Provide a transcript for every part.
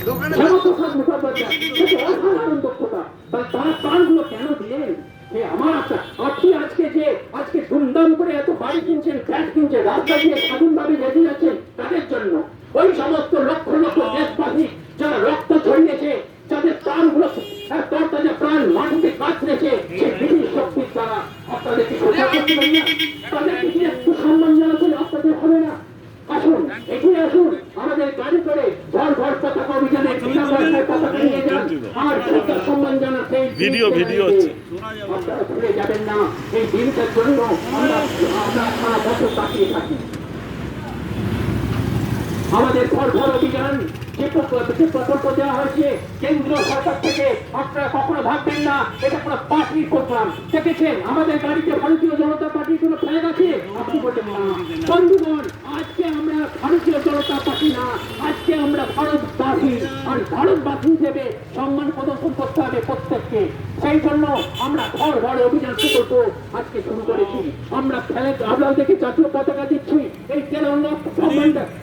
শ্যামাপ্রসাদ মুখোপাধ্যায়, সে অসাধারণ দক্ষতা। তারা প্রাণগুলো কেন দিলেন? আমার আপনি আজকে ধুমধাম করে এত বাড়ি কিনছেন, ফ্ল্যাট কিনছেন, রাস্তা দিয়ে স্বাধীনভাবে বেঁধে যাচ্ছেন, তাদের জন্য। ওই সমস্ত লক্ষ লক্ষ দেশবাসী যারা রক্ত ছড়িয়েছে, যাদের প্রাণগুলো তরতাজা প্রাণ মাটিতে কাতরেছে, সেই ব্রিটিশ শক্তির দ্বারা আপনাদেরকে সোজা করতে পারেন না? তাদেরকে কি একটু সম্মান জানাতে আপনাদের হবে না? আসুন, এগিয়ে আসুন, আমাদের গাড়ি করে ঘর ঘর পতাকা অভিযানে পতাকা নিয়ে যান, আর শ্রদ্ধা সম্মান জানাতে ভিডিও হচ্ছে। আপনারা ভুলে যাবেন না, এই দিনটার জন্য আমরা সারা বছর তাকিয়ে থাকি। আমাদের ঘর ঘর অভিযান যে প্রকল্প দেওয়া হয়েছে কেন্দ্রীয় সরকার থেকে, আপনারা কখনো ভাববেন না এটা কোনো পার্টির প্রোগ্রাম। দেখেছেন আমাদের গাড়িতে ভারতীয় জনতা পার্টির কোনো ফ্ল্যাগ আছে? আপনি বলবেন না। বন্ধুগণ, আজকে আমরা ভারতীয় জনতা পার্টি না, আজকে আমরা ভারতবাসী, আর ভারতবাসী হিসেবে সম্মান প্রদর্শন করতে হবে প্রত্যেককে। সেই জন্য আমরা ঘর ঘর অভিযান প্রকল্প আজকে শুরু করেছি। আমরা ফ্ল্যাগ আপনাদেরকে জাতীয় পতাকা দিচ্ছি, এই তেরঙ্গা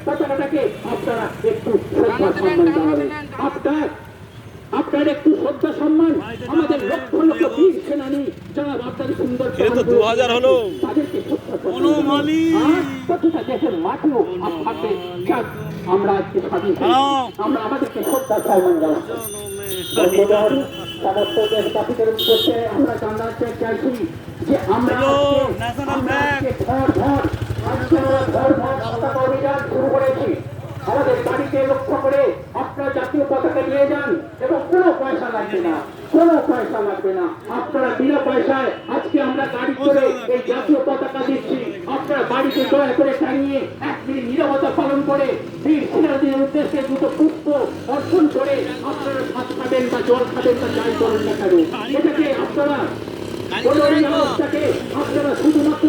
পতাকাটাকে আপনারা একটু শ্রদ্ধা সম্মান জানাবেন। আপনার একটু শ্রদ্ধা সম্মান আমাদের লক্ষ লক্ষ বীর সেনানী যারা আপনাদের সুন্দর 2000 হলো তাদেরকে প্রতিটা দেশের মাঠেও আপনাদের আমরা আজকে স্বাধীন, আমরা আমাদেরকে শ্রদ্ধা সম্মান জানাচ্ছি। সমস্ত দেশবাসীদের উদ্দেশ্যে আমরা জানাতে চাইছি যে আমরা ঘর ঘর পতাকা অভিযান শুরু করেছি। আমাদের গাড়িকে লক্ষ্য করে আপনারা জাতীয় পতাকা নিয়ে যান এবং কোনো পয়সা লাগবে না, কোনো পয়সা লাগবে না। আপনারা বিনা পয়সায় আজকে আমরা গাড়ি করে এই জাতীয় পতাকা দিচ্ছি। আপনারা বাড়িতে দয়া করে টাঙিয়ে 1 মিনিট নীরবতা পালন করে বীর সেনাদের উদ্দেশ্যে দুটো পুষ্প অর্পণ করে আপনারা ভাত খাবেন বা জল খাবেন বা যাই করেন না কেন, এটাকে আপনারা আপনারা শুধুমাত্র